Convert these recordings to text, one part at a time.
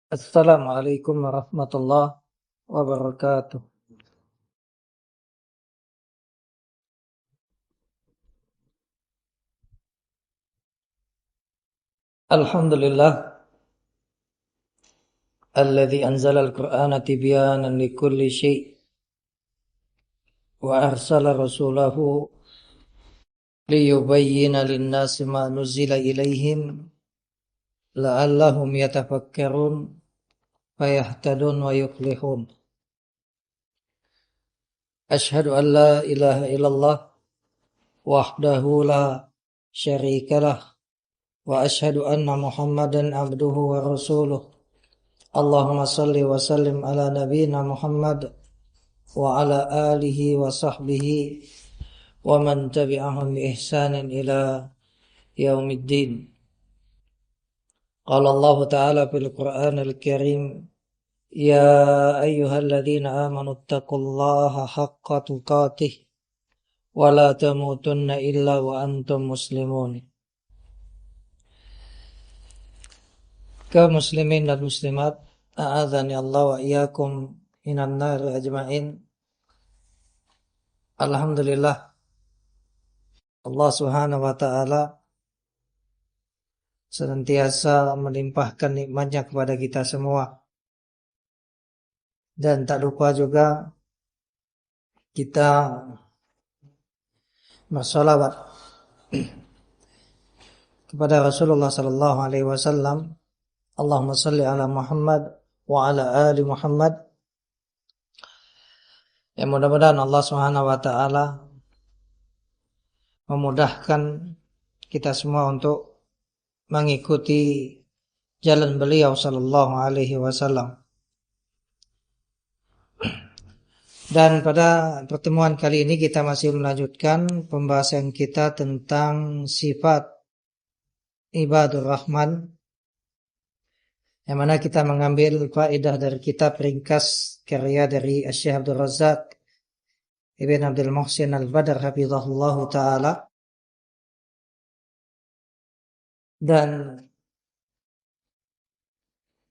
Assalamualaikum warahmatullahi wabarakatuh. Alhamdulillah alladzi anzala al-Qur'ana tibyanan likulli syai' wa arsala rasulahu liyubayyina lin-nasi ma nuzila ilaihim la'allahum yatafakkarun fayahtadun wa yuflihun. Asyhadu an la ilaha illallah wahdahu la syarikalah wa asyhadu anna Muhammadan abduhu wa rasuluh. Allahumma salli wa sallim ala nabiyyina Muhammad wa ala alihi wa sahbihi wa man tabi'ahum bi ihsanin ila yaumiddin. Qala Allah Ta'ala fil Qur'anil Karim, ya ayyuhalladzina amanu taqullaha haqqa tuqatih wa la tamutunna illa wa antum muslimun. Kaum muslimin dan muslimat, a'adzani Allah wa iyyakum minan nar ajma'in. Alhamdulillah, Allah Subhanahu wa taala senantiasa melimpahkan nikmatnya kepada kita semua. Dan tak lupa juga kita bersalawat kepada Rasulullah sallallahu alaihi wasallam. Allahumma salli ala Muhammad wa ala ali Muhammad. Ya, mudah-mudahan Allah Subhanahu wa taala memudahkan kita semua untuk mengikuti jalan beliau sallallahu alaihi wasallam. Dan pada pertemuan kali ini kita masih melanjutkan pembahasan kita tentang sifat ibadur rahman, yang mana kita mengambil faedah dari kitab ringkas karya dari Syekh Abdul Razak Ibn Abdul Muhsin Al-Badr hafizahullahu ta'ala. Dan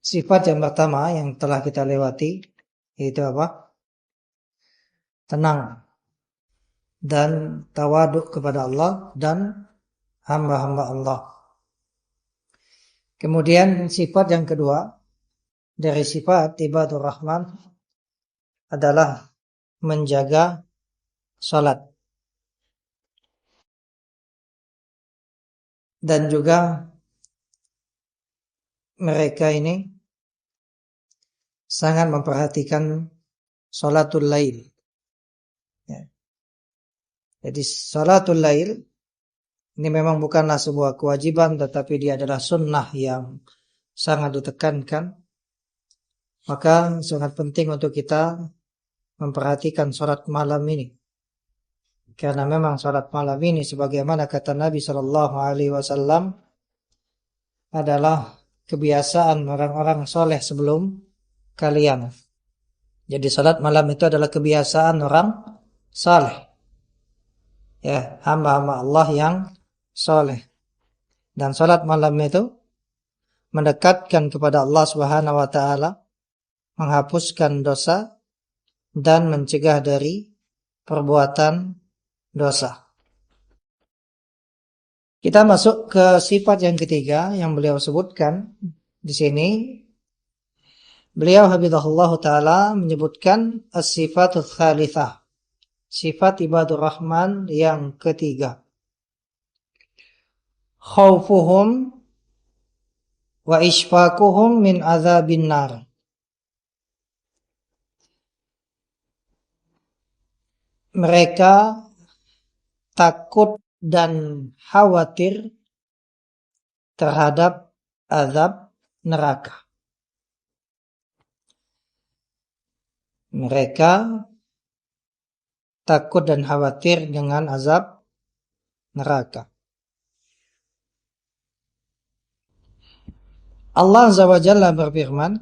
sifat yang pertama yang telah kita lewati yaitu apa? Tenang dan tawaduk kepada Allah dan hamba-hamba Allah. Kemudian sifat yang kedua dari sifat ibadur rahman adalah menjaga salat. Dan juga mereka ini sangat memperhatikan salatul lail. Ya. Jadi salatul lail ini memang bukanlah sebuah kewajiban, tetapi dia adalah sunnah yang sangat ditekankan. Maka sangat penting untuk kita memperhatikan salat malam ini. Karena memang salat malam ini sebagaimana kata Nabi sallallahu alaihi wasallam adalah kebiasaan orang-orang soleh sebelum kalian. Jadi salat malam itu adalah kebiasaan orang saleh. Ya, hamba-hamba Allah yang soleh. Dan salat malam itu mendekatkan kepada Allah Subhanahu wa taala, menghapuskan dosa dan mencegah dari perbuatan dosa. Kita masuk ke sifat yang ketiga yang beliau sebutkan di sini. Beliau hafizahullah taala menyebutkan as-sifatul tsalitsah, sifat ibadur rahman yang ketiga. Khaufuhum wa ishfaquhum min azabin nar. Mereka takut dan khawatir terhadap azab neraka. Mereka takut dan khawatir dengan azab neraka. Allah Azza wa Jalla berfirman,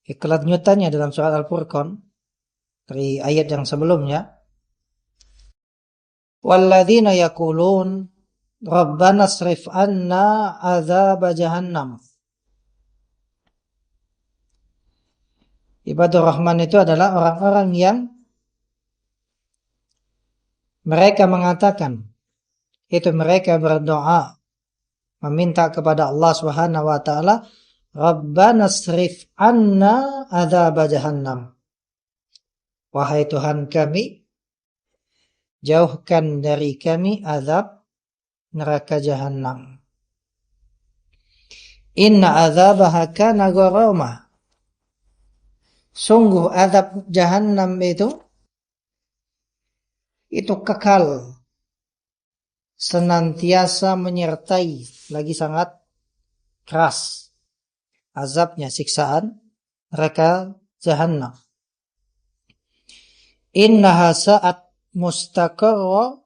kelanjutannya dalam surat Al-Furqan dari ayat yang sebelumnya, Walladzina yaqulun Rabbana srif anna adzab jahannam. Ibadur Rahman itu adalah orang-orang yang mereka mengatakan, itu mereka berdoa meminta kepada Allah Subhanahu wa taala, Rabbana srif anna adzab jahannam. Wahai Tuhan kami, jauhkan dari kami azab neraka jahanam. Inna azabaha kana gharama. Sungguh azab jahanam itu kekal, senantiasa menyertai, lagi sangat keras azabnya, siksaan neraka jahanam. Innaha sa'at mustaqarra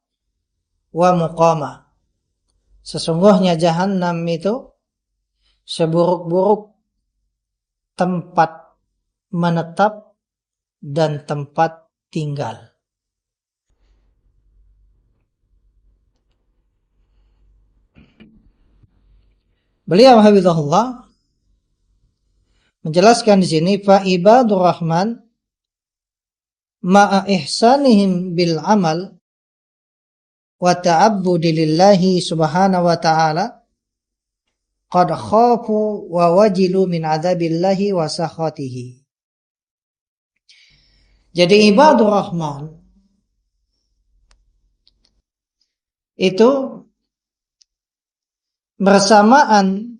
wa muqama. Sesungguhnya jahanam itu seburuk-buruk tempat menetap dan tempat tinggal. Beliau hafizahullah menjelaskan di sini, fa ibadur rahman ma'a ihsanihim bil amal wa ta'abbudi lillahi subhanahu wa ta'ala qad khafu wa wajilu min adzabillahi wa sakhatihi. Jadi ibadur rahman itu bersamaan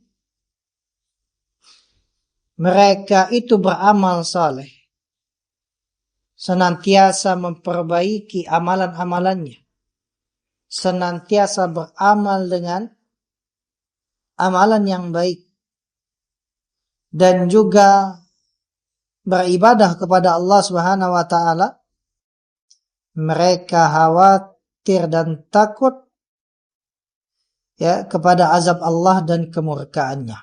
mereka itu beramal saleh, senantiasa memperbaiki amalan-amalannya, senantiasa beramal dengan amalan yang baik, dan juga beribadah kepada Allah Subhanahu wa taala. Mereka khawatir dan takut kepada azab Allah dan kemurkaannya.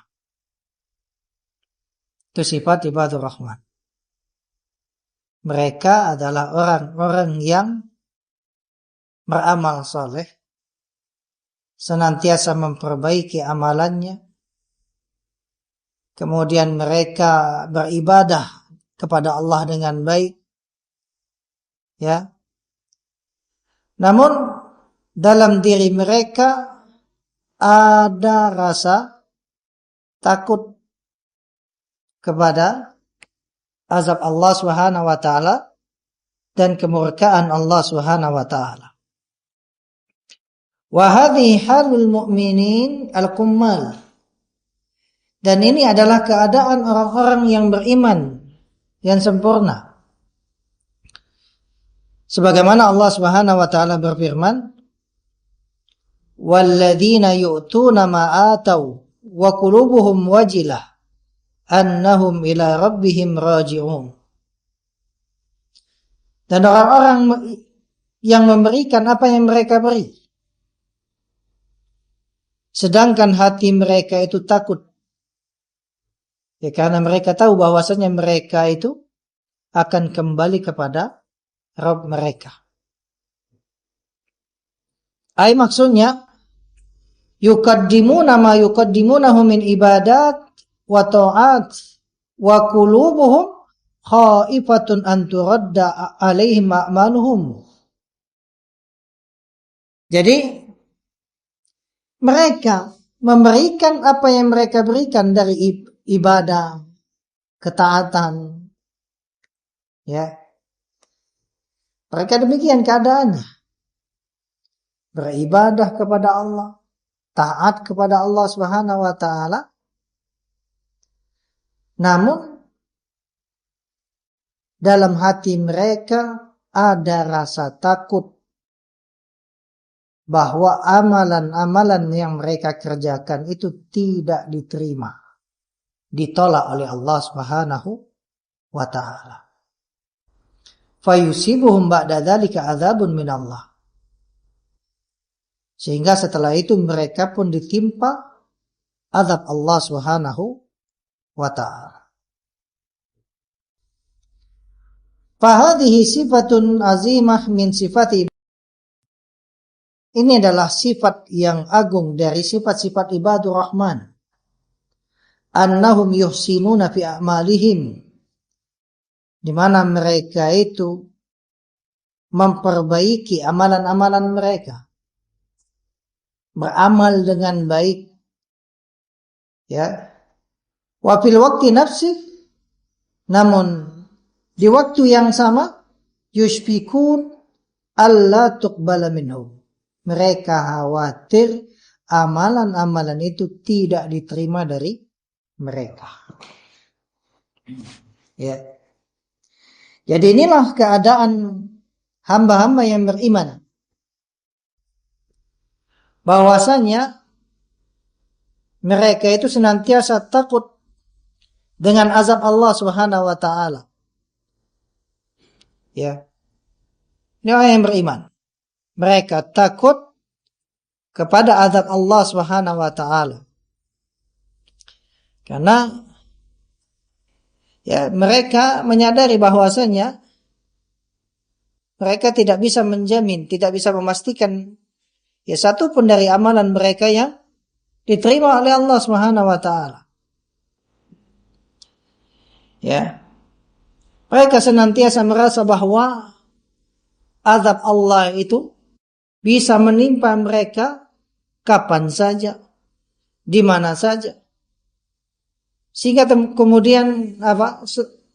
Itu sifat ibadur rahman. Mereka adalah orang-orang yang beramal soleh, senantiasa memperbaiki amalannya, kemudian mereka beribadah kepada Allah dengan baik, namun dalam diri mereka ada rasa takut kepada azab Allah Subhanahu wa taala dan kemurkaan Allah Subhanahu wa taala. Wa hadhihi halul mu'minin al-kummal. Dan ini adalah keadaan orang-orang yang beriman yang sempurna. Sebagaimana Allah Subhanahu wa taala berfirman, walladzina yu'tuna ma atau wa qulubuhum wajilah annahum ila rabbihim raji'un. Dan orang-orang yang memberikan apa yang mereka beri, sedangkan hati mereka itu takut, karena mereka tahu bahwasanya mereka itu akan kembali kepada Rabb mereka. Maksudnya yuqaddimuna ma yuqaddimunahu min ibadat wa ta'at wa qulubuhum khaifatun an turadda alaihim a'maluhum. Jadi mereka memberikan apa yang mereka berikan dari ibadah, ketaatan, mereka demikian keadaannya, beribadah kepada Allah, taat kepada Allah Subhanahu wa taala, namun dalam hati mereka ada rasa takut bahwa amalan-amalan yang mereka kerjakan itu tidak diterima, ditolak oleh Allah Subhanahu wa taala. Fayusibuhum ba'da dzalika adzabun min Allah. Sehingga setelah itu mereka pun ditimpa azab Allah Subhanahu wa ta'ala. Fahadhihi sifatun azimah min sifati ini adalah sifat yang agung dari sifat-sifat ibadur rahman. Annahum yuhsinuna fi a'malihim, di mana mereka itu memperbaiki amalan-amalan mereka, beramal dengan baik, ya. Wa fil waqti nafsi, namun di waktu yang sama, yushfikun alla tuqbala minhum, mereka khawatir amalan-amalan itu tidak diterima dari mereka. Ya. Jadi inilah keadaan hamba-hamba yang beriman, bahwasanya mereka itu senantiasa takut dengan azab Allah Subhanahu wa taala. Ya. Ini orang yang beriman. Mereka takut kepada azab Allah Subhanahu wa taala. Karena ya mereka menyadari bahwasanya mereka tidak bisa menjamin, tidak bisa memastikan ya satu pun dari amalan mereka yang diterima oleh Allah Subhanahu wa taala. Ya. Mereka senantiasa merasa bahwa azab Allah itu bisa menimpa mereka kapan saja, di mana saja. Sehingga kemudian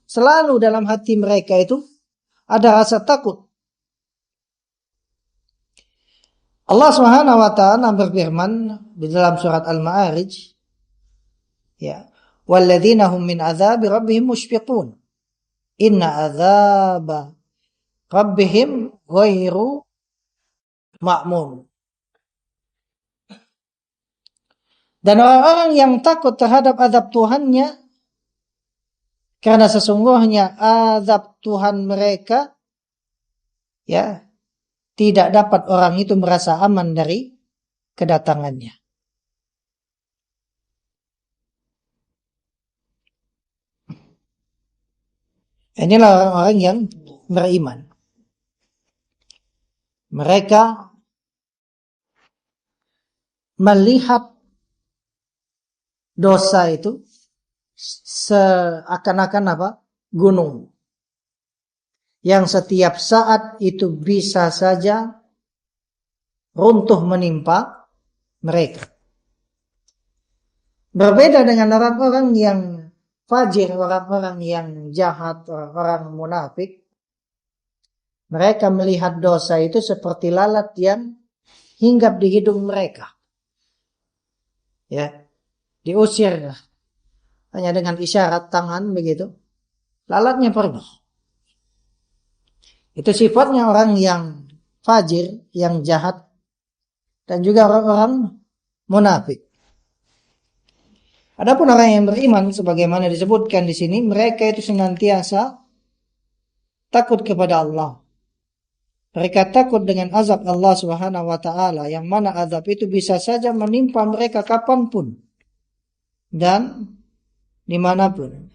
selalu dalam hati mereka itu ada rasa takut. Allah Subhanahu wa taala berfirman di dalam surat Al-Ma'arij, ya, walladzina hum min adzabi rabbihim mushfiqun, inna adzaba rabbihim ghairu ma'mun. Dan orang-orang yang takut terhadap azab Tuhannya, karena sesungguhnya azab Tuhan mereka, ya, tidak dapat orang itu merasa aman dari kedatangannya. Inilah orang-orang yang beriman. Mereka melihat dosa itu seakan-akan gunung yang setiap saat itu bisa saja runtuh menimpa mereka. Berbeda dengan orang-orang yang fajir, orang-orang yang jahat, orang munafik. Mereka melihat dosa itu seperti lalat yang hinggap di hidung mereka. Ya, diusir hanya dengan isyarat tangan begitu, lalatnya pergi. Itu sifatnya orang yang fajir, yang jahat, dan juga orang-orang munafik. Adapun orang yang beriman, sebagaimana disebutkan di sini, mereka itu senantiasa takut kepada Allah. Mereka takut dengan azab Allah Subhanahu wa taala, yang mana azab itu bisa saja menimpa mereka kapanpun dan dimanapun.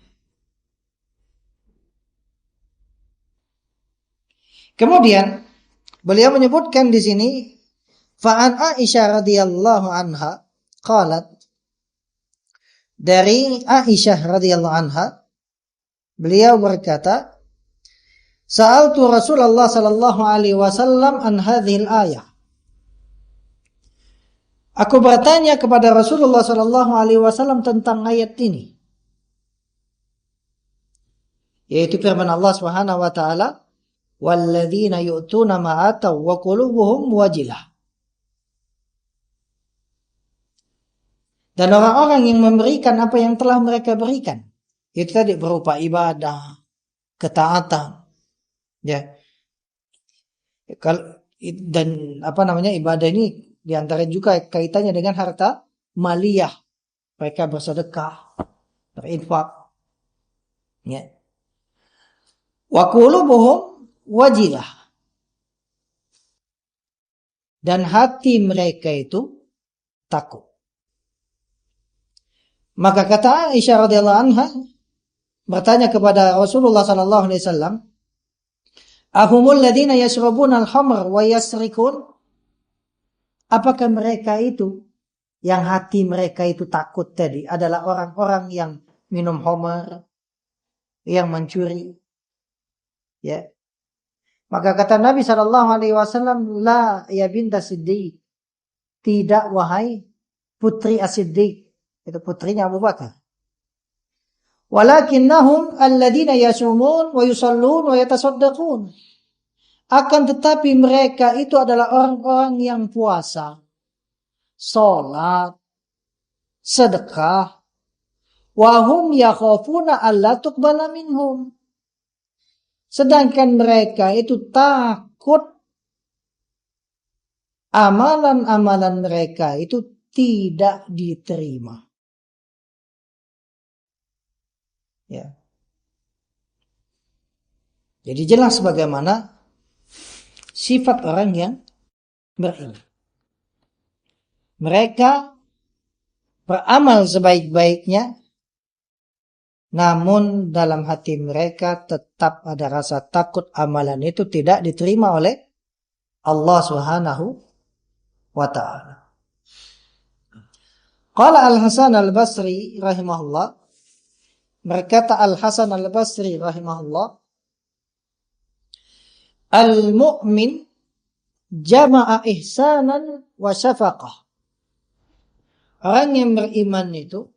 Kemudian beliau menyebutkan di sini, fa'an Aisyah radhiyallahu anha qalat, dari Aisyah radhiyallahu anha beliau berkata, sa'altu Rasulullah sallallahu alaihi wasallam an hadhil ayah. Aku bertanya kepada Rasulullah sallallahu alaihi wasallam tentang ayat ini, yaitu firman Allah Subhanahu wa taala, walladzina yu'tuna ma ataw wa qulubuhum wajilah. Dan orang-orang yang memberikan apa yang telah mereka berikan, itu tadi berupa ibadah, ketaatan, ya. Dan ibadah ini diantara juga kaitannya dengan harta maliyah. Mereka bersedekah, berinfak, ya. Wa qulubuhum wajilah. Dan hati mereka itu takut. Maka kata Aisyah radhiyallahu anha bertanya kepada Rasulullah sallallahu alaihi wasallam, ahumul ladzina yashrabuna al-khamr wa yasrikun? Apakah mereka itu yang hati mereka itu takut tadi adalah orang-orang yang minum khamar, yang mencuri, ya? Maka kata Nabi SAW, la ya binta Siddiq, tidak wahai putri As-Siddiq, itu putrinya Abu Bakar. Walakinnahum alladina yasumun wa yusallun wa yatasaddaqun. Akan tetapi mereka itu adalah orang-orang yang puasa, sholat, sedekah, wahum yakhafuna alla tuqbala minhum. Sedangkan mereka itu takut amalan-amalan mereka itu tidak diterima. Ya. Jadi jelas bagaimana sifat orang yang beriman. Mereka beramal sebaik-baiknya, namun dalam hati mereka tetap ada rasa takut amalan itu tidak diterima oleh Allah Subhanahu wa ta'ala. Qala Al-Hasan Al-Basri rahimahullah, berkata Al-Hasan Al-Basri rahimahullah, al-mu'min jama'a ihsanan wa syafaqah. Orang yang beriman itu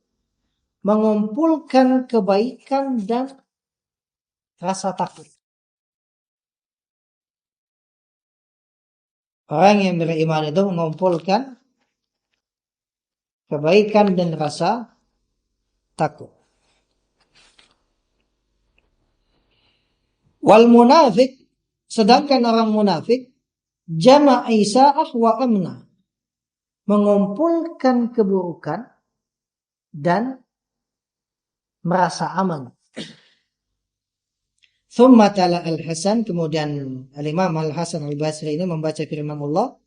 mengumpulkan kebaikan dan rasa takut. Orang yang beriman itu mengumpulkan kebaikan dan rasa takut. Wal munafik, sedangkan orang munafik, jama'i sa'ah wa amna, mengumpulkan keburukan dan merasa aman. Thumma tala Al-Hasan, kemudian Al-Imam Al-Hasan Al-Basri ini membaca firman Allah,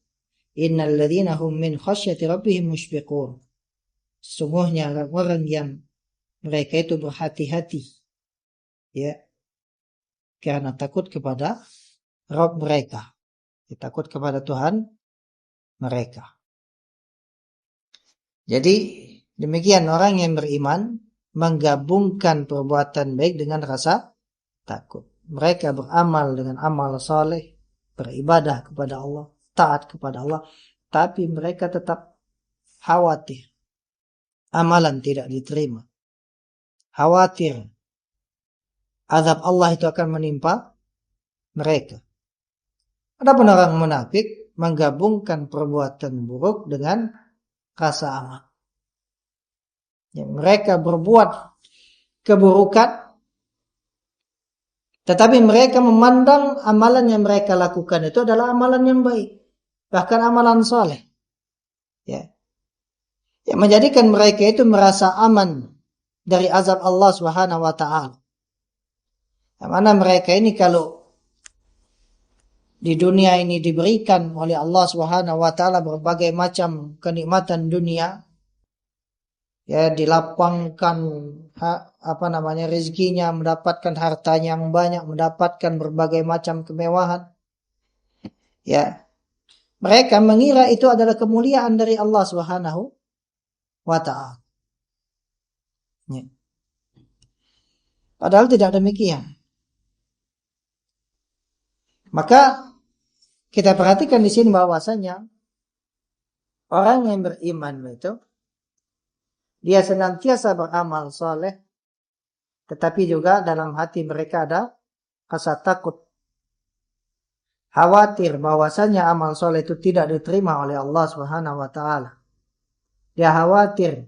innal ladzina hum min khasyati rabbihim mushfiqun. Sesungguhnya orang yang mereka itu berhati-hati, ya, karena takut kepada Rabb mereka, takut kepada Tuhan mereka. Jadi demikian orang yang beriman menggabungkan perbuatan baik dengan rasa takut. Mereka beramal dengan amal saleh, beribadah kepada Allah, taat kepada Allah, tapi mereka tetap khawatir amalan tidak diterima. Khawatir azab Allah itu akan menimpa mereka. Adapun orang munafik menggabungkan perbuatan buruk dengan rasa aman. Ya, mereka berbuat keburukan, tetapi mereka memandang amalan yang mereka lakukan itu adalah amalan yang baik, bahkan amalan soleh. Ya, yang menjadikan mereka itu merasa aman dari azab Allah Subhanahu wa ta'ala. Yang mana mereka ini kalau di dunia ini diberikan oleh Allah Subhanahu wa ta'ala berbagai macam kenikmatan dunia, ya, dilapangkan rezekinya, mendapatkan hartanya yang banyak, mendapatkan berbagai macam kemewahan, ya, mereka mengira itu adalah kemuliaan dari Allah Subhanahu wa ta'ala. Ya. Padahal tidak demikian. Maka kita perhatikan di sini bahwasanya orang yang beriman itu dia senantiasa beramal soleh, tetapi juga dalam hati mereka ada rasa takut, khawatir bahwasanya amal soleh itu tidak diterima oleh Allah Subhanahu wa ta'ala. Dia khawatir,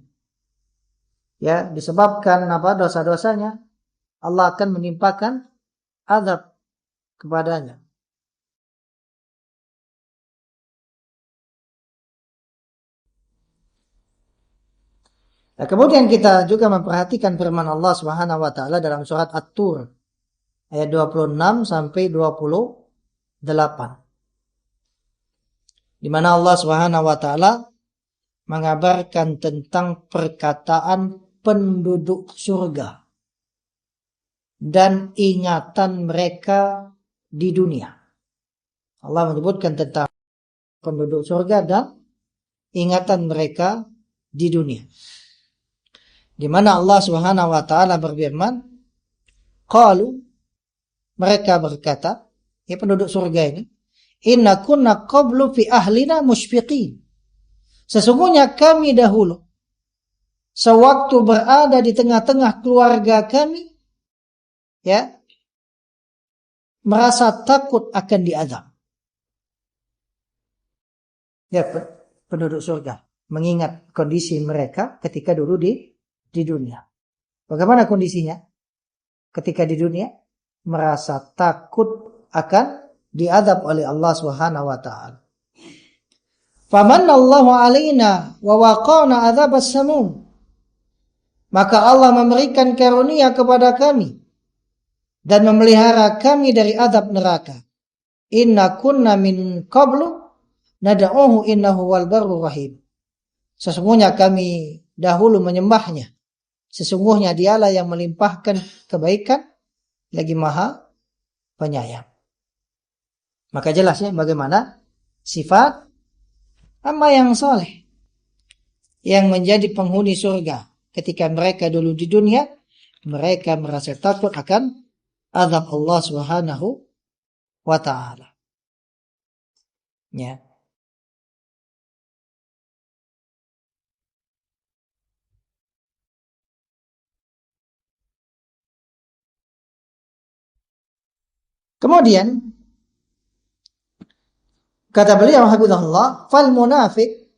ya, disebabkan dosa-dosanya Allah akan menimpakan azab kepadanya. Nah, kemudian kita juga memperhatikan firman Allah Subhanahu wa taala dalam surat At-Tur ayat 26 sampai 28. Di mana Allah Subhanahu wa taala mengabarkan tentang perkataan penduduk surga dan ingatan mereka di dunia. Allah menyebutkan tentang penduduk surga dan ingatan mereka di dunia. Di mana Allah Subhanahu wa taala berfirman, qalu, mereka berkata, ya penduduk surga ini, inna kunna qablu fi ahlina musyfiqin. Sesungguhnya kami dahulu sewaktu berada di tengah-tengah keluarga kami, ya, merasa takut akan diazab. Ya, penduduk surga mengingat kondisi mereka ketika dulu di dunia. Bagaimana kondisinya? Ketika di dunia merasa takut akan diazab oleh Allah Subhanahu wa taala. Famanallahu alaina wa waqana adzabas samum. Maka Allah memberikan karunia kepada kami dan memelihara kami dari azab neraka. Inna kunna min qablu nad'uhu innahu wal barru rahim. Sesungguhnya kami dahulu menyembahnya. Sesungguhnya dialah yang melimpahkan kebaikan lagi maha penyayang. Maka jelas ya bagaimana sifat hamba yang soleh yang menjadi penghuni surga. Ketika mereka dulu di dunia, mereka merasa takut akan azab Allah Subhanahu wa ta'ala. Ya. Kemudian kata beliau hafizahullah, fal munafiq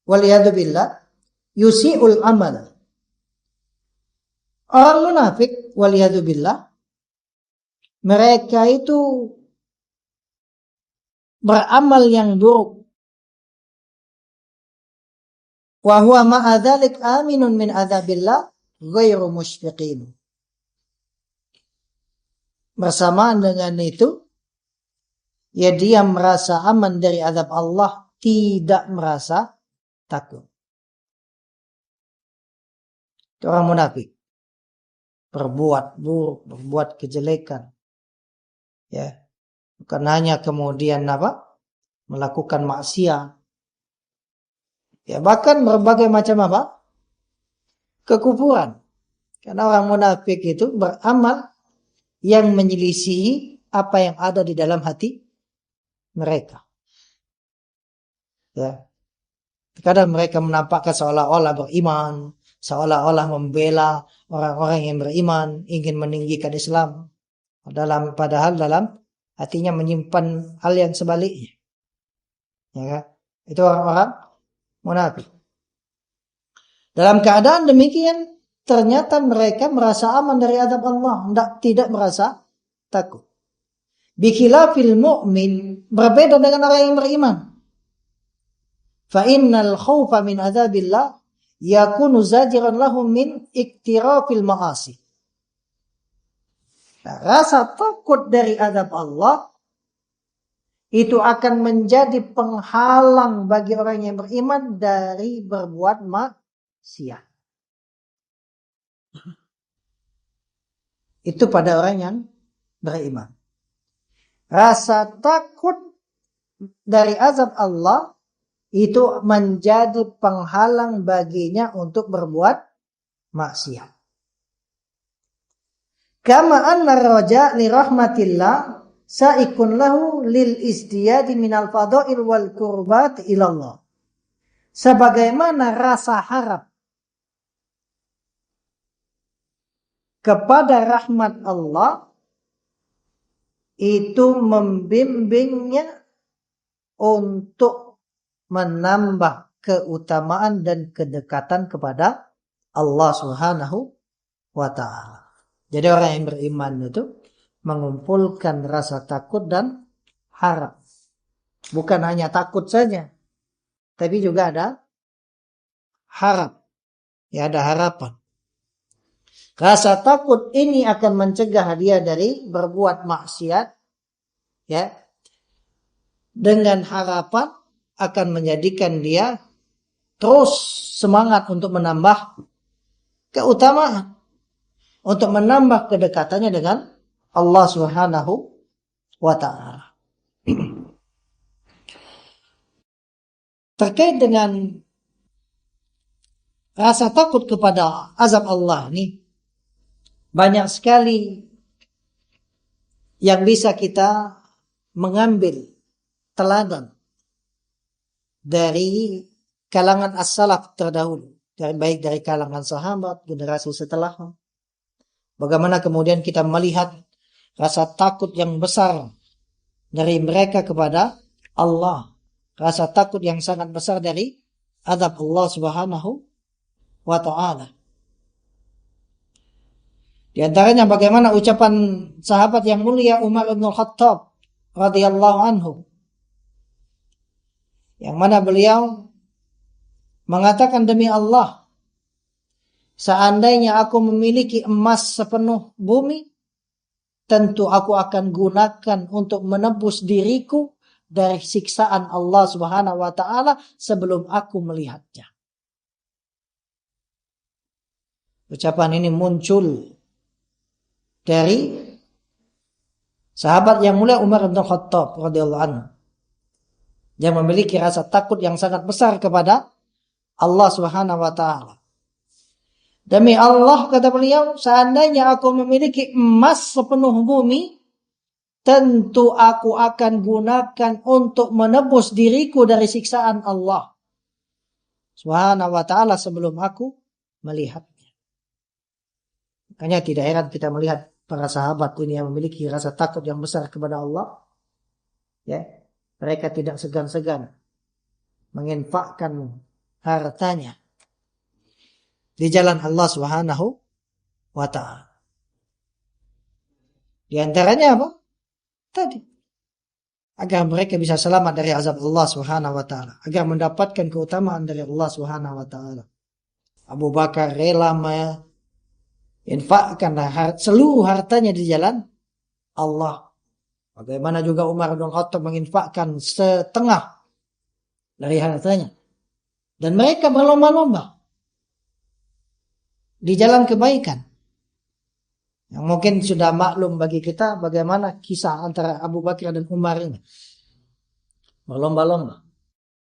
wal yadu billah yusi'ul amal. Orang munafik wal yadu billah, mereka itu beramal yang buruk. Wa huwa ma'a dzalik aminun min adzabillah ghairu musyfiqin. Bersamaan dengan itu, ya dia merasa aman dari azab Allah, tidak merasa takut. Itu orang munafik. Berbuat buruk, berbuat kejelekan. Ya. Bukan hanya kemudian melakukan maksiat. Ya, bahkan berbagai macam kekufuran. Karena orang munafik itu beramal yang menyelisihi apa yang ada di dalam hati mereka. Ya. Kadang mereka menampakkan seolah-olah beriman, seolah-olah membela orang-orang yang beriman, ingin meninggikan Islam. Padahal dalam hatinya menyimpan hal yang sebaliknya. Ya kan? Itu orang-orang munafik. Dalam keadaan demikian, ternyata mereka merasa aman dari azab Allah, tidak merasa takut. Bikhilafil mu'min, berbeda dengan orang yang beriman. Fa innal khaufa min azabillah yakunu zajiran lahum min iktirafil ma'asi. Nah, rasa takut dari azab Allah itu akan menjadi penghalang bagi orang yang beriman dari berbuat maksiat. Itu pada orang yang beriman. Rasa takut dari azab Allah itu menjadi penghalang baginya untuk berbuat maksiat. Kama anna raja li rahmatillah sa'ikun lahu lil isdiyadi minal fadail wal qurbat ilallah. Sebagaimana rasa harap kepada rahmat Allah itu membimbingnya untuk menambah keutamaan dan kedekatan kepada Allah Subhanahu wa ta'ala. Jadi orang yang beriman itu mengumpulkan rasa takut dan harap. Bukan hanya takut saja, tapi juga ada harap. Ya, ada harapan. Rasa takut ini akan mencegah dia dari berbuat maksiat. Ya. Dengan harapan akan menjadikan dia terus semangat untuk menambah keutamaan, untuk menambah kedekatannya dengan Allah Subhanahu wa ta'ala. Terkait dengan rasa takut kepada azab Allah ini banyak sekali yang bisa kita mengambil teladan dari kalangan as-salaf terdahulu, baik dari kalangan sahabat, generasi setelahnya. Bagaimana kemudian kita melihat rasa takut yang besar dari mereka kepada Allah, rasa takut yang sangat besar dari azab Allah Subhanahu wa ta'ala. Di antaranya bagaimana ucapan sahabat yang mulia Umar bin Khattab radhiyallahu anhu, yang mana beliau mengatakan, demi Allah, seandainya aku memiliki emas sepenuh bumi, tentu aku akan gunakan untuk menebus diriku dari siksaan Allah Subhanahu wa ta'ala sebelum aku melihatnya. Ucapan ini muncul dari sahabat yang mulia Umar bin Khattab radhiyallahu anhu, yang memiliki rasa takut yang sangat besar kepada Allah Subhanahu wa ta'ala. Demi Allah, kata beliau, seandainya aku memiliki emas sepenuh bumi, tentu aku akan gunakan untuk menebus diriku dari siksaan Allah Subhanahu wa ta'ala sebelum aku melihatnya. Makanya tidak heran kita melihat para sahabat ini yang memiliki rasa takut yang besar kepada Allah, ya, mereka tidak segan-segan menginfakkan hartanya di jalan Allah Subhanahu wa ta'ala. Di antaranya apa? Tadi, agar mereka bisa selamat dari azab Allah Subhanahu wa ta'ala, agar mendapatkan keutamaan dari Allah Subhanahu wa ta'ala. Abu Bakar rela menginfakkan seluruh hartanya di jalan Allah. Bagaimana juga Umar bin Khattab menginfakkan setengah dari hartanya. Dan mereka berlomba-lomba di jalan kebaikan. Yang mungkin sudah maklum bagi kita bagaimana kisah antara Abu Bakar dan Umar ini. Berlomba-lomba.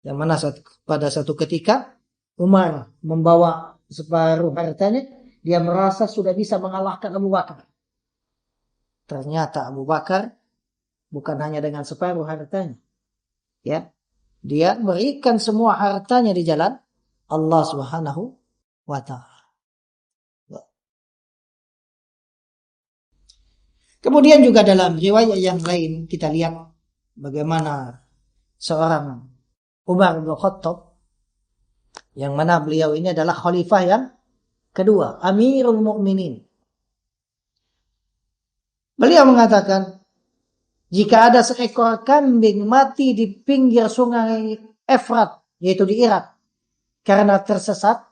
Yang mana pada satu ketika Umar membawa separuh hartanya, dia merasa sudah bisa mengalahkan Abu Bakar. Ternyata Abu Bakar bukan hanya dengan separuh hartanya, ya, dia berikan semua hartanya di jalan Allah Subhanahu wa ta'ala. Kemudian juga dalam riwayat yang lain kita lihat bagaimana seorang Umar bin Khattab, yang mana beliau ini adalah khalifah yang kedua, Amirul Mukminin. Beliau mengatakan, jika ada seekor kambing mati di pinggir sungai Efrat, yaitu di Irak, karena tersesat,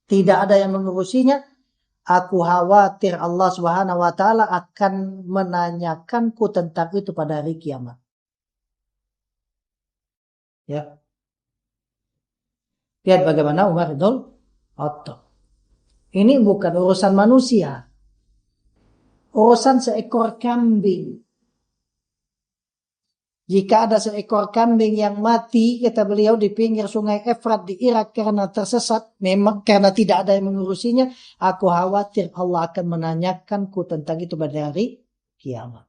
tidak ada yang mengurusinya, aku khawatir Allah Subhanahu wa ta'ala akan menanyakanku tentang itu pada hari kiamat. Ya. Lihat bagaimana Umar bin Khattab. Ini bukan urusan manusia. Urusan seekor kambing. Jika ada seekor kambing yang mati, kata beliau, di pinggir sungai Efrat di Irak karena tersesat, memang karena tidak ada yang mengurusinya, aku khawatir Allah akan menanyakanku tentang itu pada hari kiamat.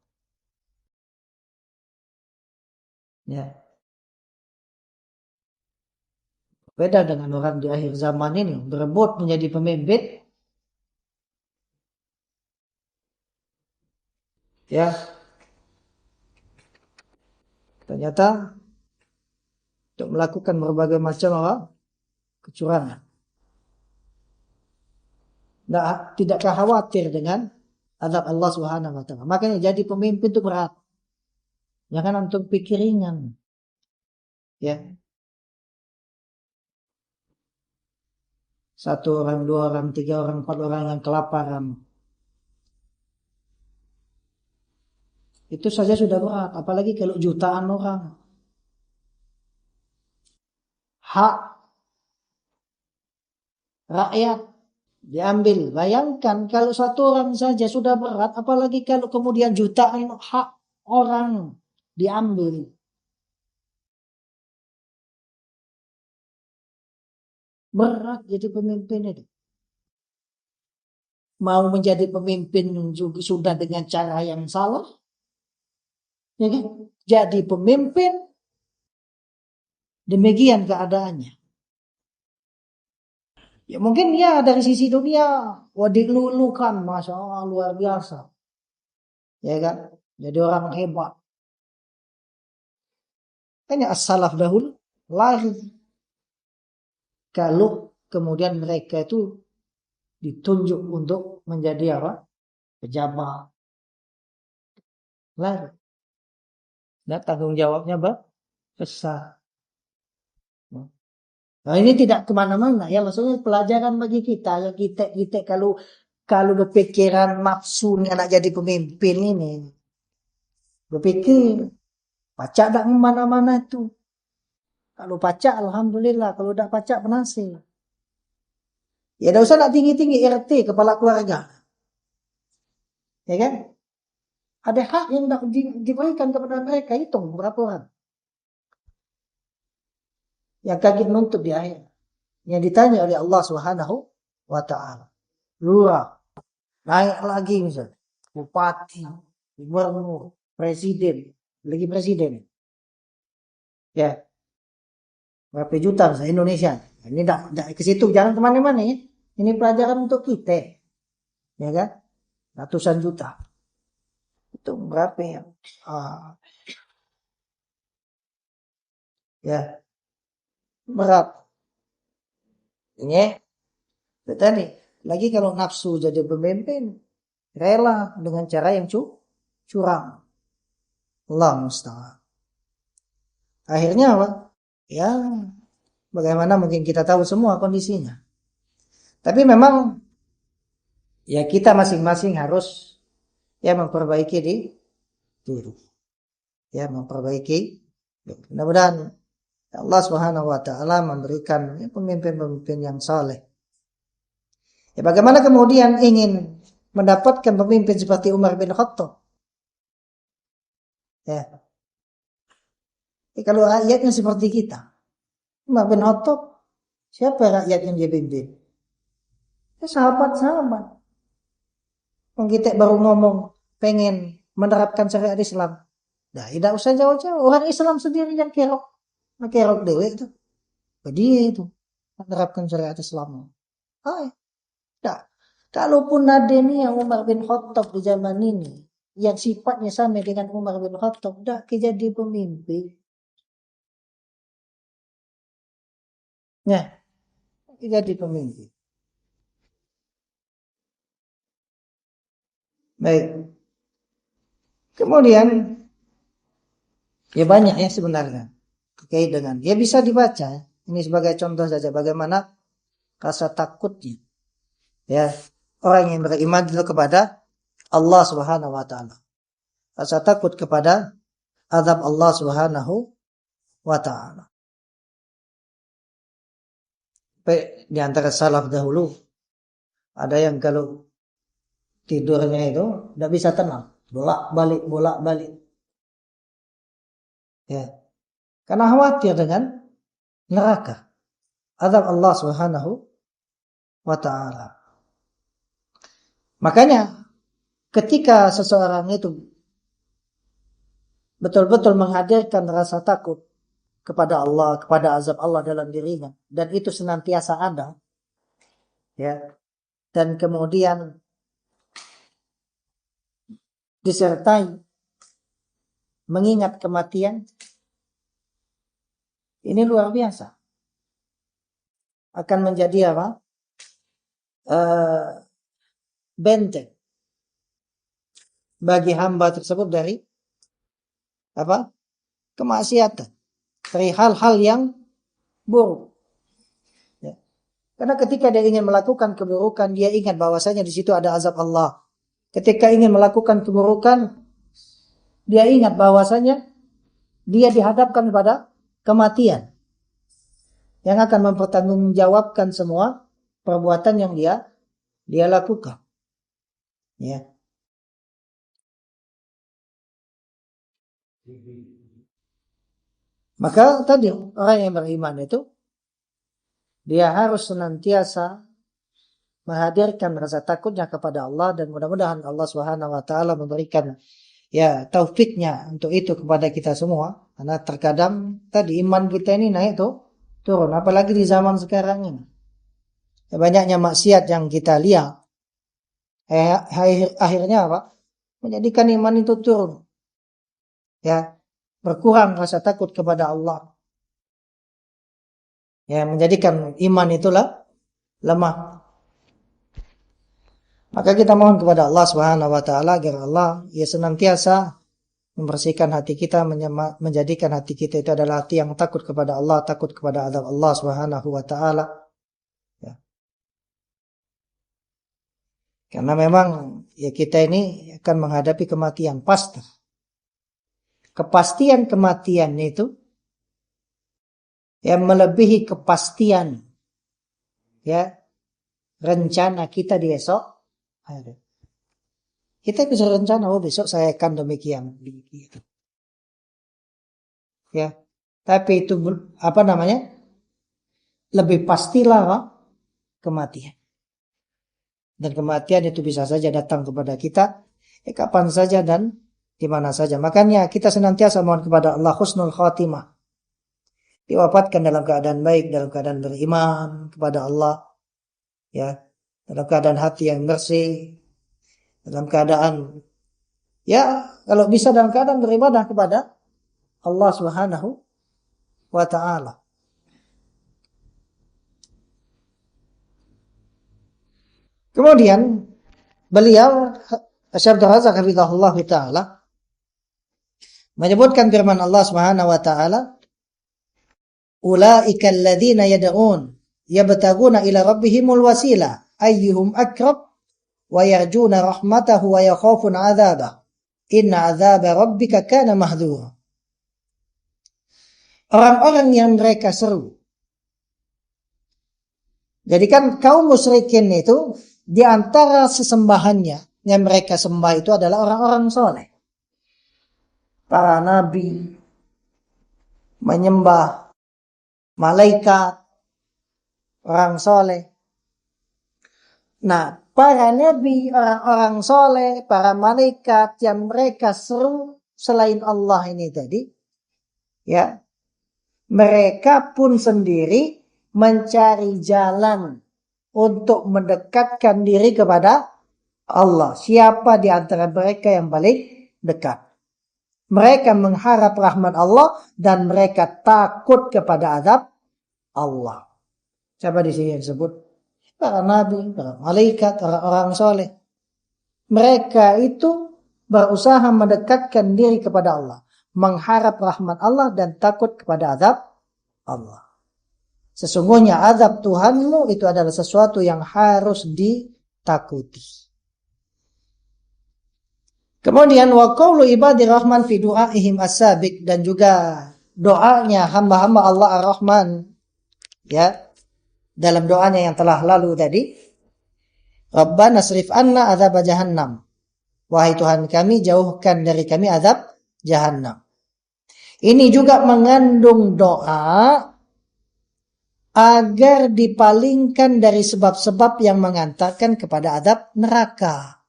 Ya. Beda dengan orang di akhir zaman ini, berebut menjadi pemimpin. Ya. Ternyata untuk melakukan berbagai macam kecurangan. Tidakkah khawatir dengan azab Allah Subhanahu wa ta'ala? Makanya jadi pemimpin itu berat. Jangan untuk pikir ringan. Ya. Satu orang, dua orang, tiga orang, empat orang yang kelaparan. Itu saja sudah berat. Apalagi kalau jutaan orang. Hak rakyat diambil. Bayangkan kalau satu orang saja sudah berat, apalagi kalau kemudian jutaan hak orang diambil. Berat jadi pemimpin itu. Mau menjadi pemimpin juga sudah dengan cara yang salah, ya kan? Jadi pemimpin demikian keadaannya. Ya mungkin ya dari sisi dunia, wah dilulukan, masya Allah luar biasa, ya kan? Jadi orang hebat. Kan ya as-salaf dahulu lari kalau kemudian mereka itu ditunjuk untuk menjadi apa? Pejabat, lari. Nah tanggung jawabnya besar. Nah ini tidak kemana-mana ya, maksudnya pelajaran bagi kita ya, kita kalau kalau berpikiran nafsunya nak jadi pemimpin ini, berpikir pacak tak kemana-mana itu. Kalau pacak alhamdulillah, kalau tidak pacak penasih. Ya tidak usah nak tinggi-tinggi RT kepala keluarga, ya kan? Ada hak yang tidak diberikan kepada mereka, hitung berapa orang yang kaget nuntut di akhir, yang ditanya oleh Allah Subhanahu wa Ta'ala. Lurah naik lagi misalnya, bupati, gubernur, presiden, lagi presiden, ya berapa juta misalnya Indonesia. Ini tidak ke situ, jangan kemana-mana ya. Ini pelajaran untuk kita, ya kan? Ratusan juta, itu berapa ya? Ya berat. Ini tadi lagi kalau nafsu jadi pemimpin, rela dengan cara yang curang. Allah musta'an. Akhirnya apa? Ya, bagaimana mungkin kita tahu semua kondisinya. Tapi memang ya kita masing-masing harus ya memperbaiki diri. Ya memperbaiki. Mudah-mudahan Allah Subhanahu wa Ta'ala memberikan ya, pemimpin-pemimpin yang saleh. Ya bagaimana kemudian ingin mendapatkan pemimpin seperti Umar bin Khattab? Ya, kalau rakyatnya seperti kita, Umar bin Khattab, siapa rakyat yang dia pimpin? Ya sahabat-sahabat. Kita baru ngomong pengen menerapkan syariat Islam. Nah, tidak usah jauh-jauh. Orang Islam sendiri yang kerok. Kerok dewe itu. Dia itu menerapkan syariat Islam. Ah, tidak. Kalaupun ada nih yang Umar bin Khattab di zaman ini, yang sifatnya sama dengan Umar bin Khattab, tidak jadi pemimpin. Ya, jadi pemimpin. Baik. Kemudian, ya banyak ya sebenarnya. Terkait dengan, ya bisa dibaca. Ini sebagai contoh saja bagaimana rasa takutnya. Ya, orang yang beriman itu kepada Allah Subhanahu wa Ta'ala. Rasa takut kepada azab Allah Subhanahu wa Ta'ala. Di antara salaf dahulu, ada yang kalau tidurnya itu tidak bisa tenang, bolak-balik. Ya, karena khawatir dengan neraka, azab Allah Subhanahu wa Ta'ala. Makanya ketika seseorang itu betul-betul menghadirkan rasa takut kepada Allah, kepada azab Allah dalam dirinya, dan itu senantiasa ada, ya, dan kemudian disertai mengingat kematian, ini luar biasa. Akan menjadi apa? Benteng bagi hamba tersebut dari apa? Kemaksiatan, dari hal-hal yang buruk. Ya. Karena ketika dia ingin melakukan keburukan, dia ingat bahwasanya di situ ada azab Allah. Ketika ingin melakukan keburukan, dia ingat bahwasanya dia dihadapkan pada kematian yang akan mempertanggungjawabkan semua perbuatan yang dia lakukan. Ya. Maka tadi orang yang beriman itu dia harus senantiasa menghadirkan rasa takutnya kepada Allah, dan mudah-mudahan Allah Subhanahu wa taala memberikan taufiknya untuk itu kepada kita semua. Karena terkadang tadi iman kita ini naik turun, apalagi di zaman sekarang ini. Banyaknya maksiat yang kita lihat, akhirnya apa? Menjadikan iman itu turun. Berkurang rasa takut kepada Allah. Menjadikan iman itulah lemah. Maka kita mohon kepada Allah Subhanahu wa taala agar Allah senantiasa membersihkan hati kita, menjadikan hati kita itu adalah hati yang takut kepada Allah, takut kepada azab Allah Subhanahu wa taala. Karena memang kita ini akan menghadapi kematian pasti. Kepastian kematian itu yang melebihi kepastian rencana kita di esok. Kita bisa rencana, besok saya akan demikian. Tapi itu lebih pastilah kematian. Dan kematian itu bisa saja datang kepada kita kapan saja dan di mana saja. Makanya kita senantiasa mohon kepada Allah husnul khatimah. Diwafatkan dalam keadaan baik, dalam keadaan beriman kepada Allah. Dalam keadaan hati yang bersih, dalam keadaan kalau bisa dalam keadaan beribadah kepada Allah Subhanahu wa taala. Kemudian beliau Syekh Abdul Razak hafizahullah taala menyebutkan firman Allah Subhanahu wa taala, ulaika alladzina yad'un yabtaguna ila rabbihimul wasila ayyuhum akrab wa yarjuna rahmatahu wa yakhafuna 'adzabah inna 'adzaba rabbika kana mahdhura. Orang-orang yang mereka seru. Jadi kan kaum musyrikin itu di antara sesembahannya yang mereka sembah itu adalah orang-orang soleh. Para nabi menyembah malaikat, orang soleh. Nah, para nabi, orang-orang soleh, para malaikat yang mereka seru selain Allah ini tadi, mereka pun sendiri mencari jalan untuk mendekatkan diri kepada Allah. Siapa di antara mereka yang paling dekat? Mereka mengharap rahmat Allah dan mereka takut kepada azab Allah. Siapa di sini yang disebut? Para nabi, para malaikat, orang-orang soleh. Mereka itu berusaha mendekatkan diri kepada Allah, mengharap rahmat Allah dan takut kepada azab Allah. Sesungguhnya azab Tuhanmu itu adalah sesuatu yang harus ditakuti. Kemudian wa qaulu ibadir rahman fi du'aihim as-sabiq, dan juga doanya hamba-hamba Allah Ar-Rahman dalam doanya yang telah lalu tadi, Rabbana srif anna azab jahannam, wahai Tuhan kami jauhkan dari kami azab jahannam. Ini juga mengandung doa agar dipalingkan dari sebab-sebab yang mengantarkan kepada azab neraka.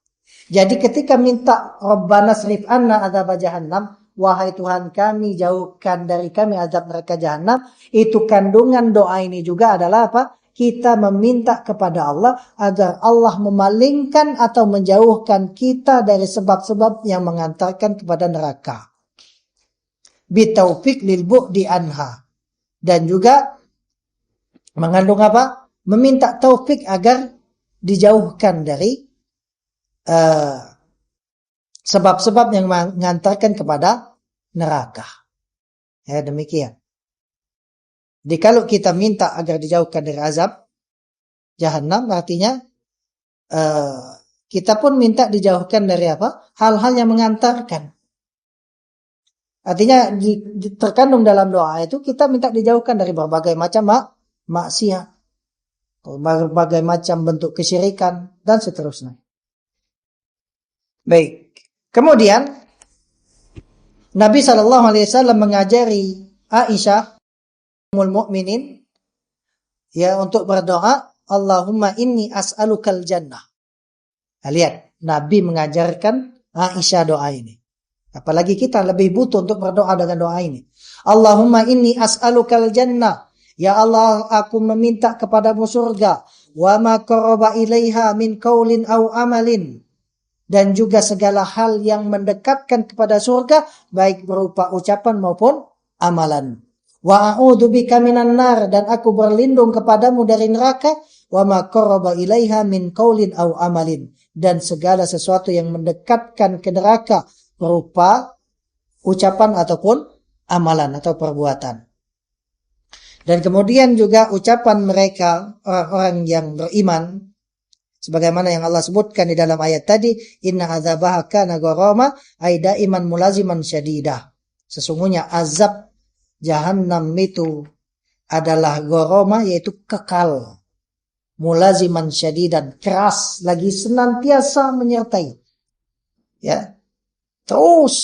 Jadi ketika minta Rabbana srif anna azab jahannam, wahai Tuhan kami jauhkan dari kami azab neraka jahannam, itu kandungan doa ini juga adalah apa? Kita meminta kepada Allah agar Allah memalingkan atau menjauhkan kita dari sebab-sebab yang mengantarkan kepada neraka. Bitaufiq lil bu'di anha. Dan juga mengandung apa? Meminta taufik agar dijauhkan dari sebab-sebab yang mengantarkan kepada neraka. Demikian. Jadi kalau kita minta agar dijauhkan dari azab jahannam, artinya kita pun minta dijauhkan dari apa? Hal-hal yang mengantarkan. Artinya terkandung dalam doa itu kita minta dijauhkan dari berbagai macam maksiat, berbagai macam bentuk kesyirikan dan seterusnya. Baik. Kemudian Nabi SAW mengajari Aisyah Ummul Mukminin ya untuk berdoa, Allahumma inni as'alukal jannah. Nah, lihat, Nabi mengajarkan Aisyah doa ini. Apalagi kita lebih butuh untuk berdoa dengan doa ini. Allahumma inni as'alukal jannah. Ya Allah, aku meminta kepadamu surga. Wa ma qaraba ilaiha min qaulin aw amalin. Dan juga segala hal yang mendekatkan kepada surga, baik berupa ucapan maupun amalan. Wa a'udzubika minan nar, dan aku berlindung kepadamu dari neraka. Wa ma qaraba ilaiha min qaulin aw amalin, dan segala sesuatu yang mendekatkan ke neraka berupa ucapan ataupun amalan atau perbuatan. Dan kemudian juga ucapan mereka orang-orang yang beriman, sebagaimana yang Allah sebutkan di dalam ayat tadi, inna adzabaha kana gharama ay daiman mulaziman syadidah. Sesungguhnya azab Jahannam itu adalah gharama, yaitu kekal, mulaziman syadidan, keras, lagi senantiasa menyertai. Ya. Terus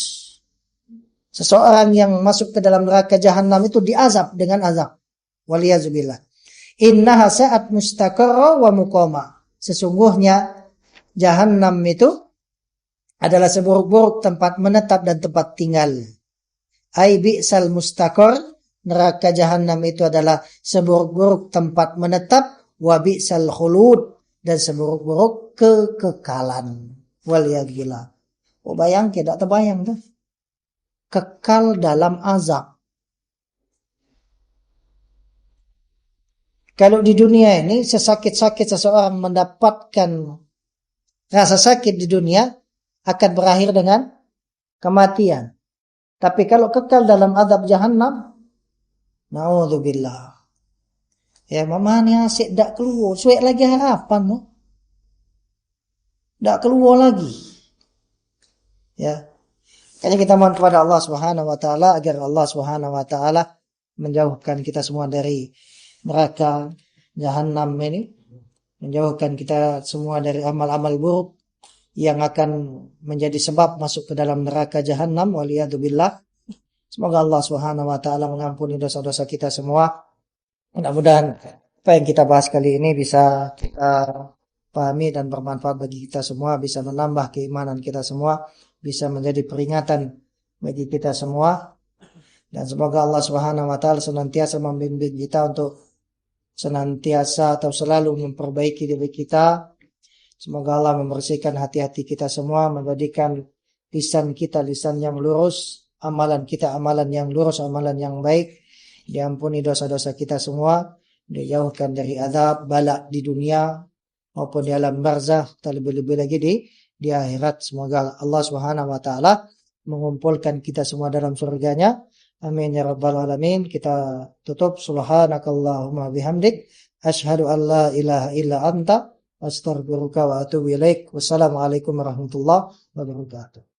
seseorang yang masuk ke dalam neraka Jahannam itu diazab dengan azab. Waliyazubillah. Innaha sa'at mustaqarra wa muqama. Sesungguhnya Jahannam itu adalah seburuk-buruk tempat menetap dan tempat tinggal. Ai bi'sal mustaqar, neraka Jahannam itu adalah seburuk-buruk tempat menetap, wa bi'sal khulud, dan seburuk-buruk kekekalan. Waliyadzubillah. Oh, bayang, tidak terbayang tuh. Kekal dalam azab. Kalau di dunia ini sesakit-sakit seseorang mendapatkan rasa sakit di dunia, akan berakhir dengan kematian. Tapi kalau kekal dalam azab Jahannam, naudzubillah. Ya, mamanya asyik dak keluar, suek lagi harapan, no? Dak keluar lagi. Ya. Kayaknya kita mohon kepada Allah Subhanahu wa taala agar Allah Subhanahu wa taala menjauhkan kita semua dari neraka Jahannam ini, menjauhkan kita semua dari amal-amal buruk yang akan menjadi sebab masuk ke dalam neraka Jahannam, waliyadzubillah. Semoga Allah Subhanahu wa taala mengampuni dosa-dosa kita semua. Mudah-mudahan apa yang kita bahas kali ini bisa kita pahami dan bermanfaat bagi kita semua, bisa menambah keimanan kita semua, bisa menjadi peringatan bagi kita semua. Dan semoga Allah Subhanahu wa taala senantiasa membimbing kita untuk senantiasa atau selalu memperbaiki diri kita. Semoga Allah membersihkan hati-hati kita semua, menjadikan lisan kita lisan yang lurus, amalan kita amalan yang lurus, amalan yang baik. Diampuni dosa-dosa kita semua, dijauhkan dari azab bala di dunia maupun di alam barzakh, terlebih-lebih lagi di akhirat. Semoga Allah Subhanahu wa taala mengumpulkan kita semua dalam surganya. Amin ya rabbal alamin. Kita tutup, subhanakallahumma bihamdik, asyhadu an la ilaha illa anta, astaghfiruka wa atubu ilaik. Wassalamualaikum warahmatullahi wabarakatuh.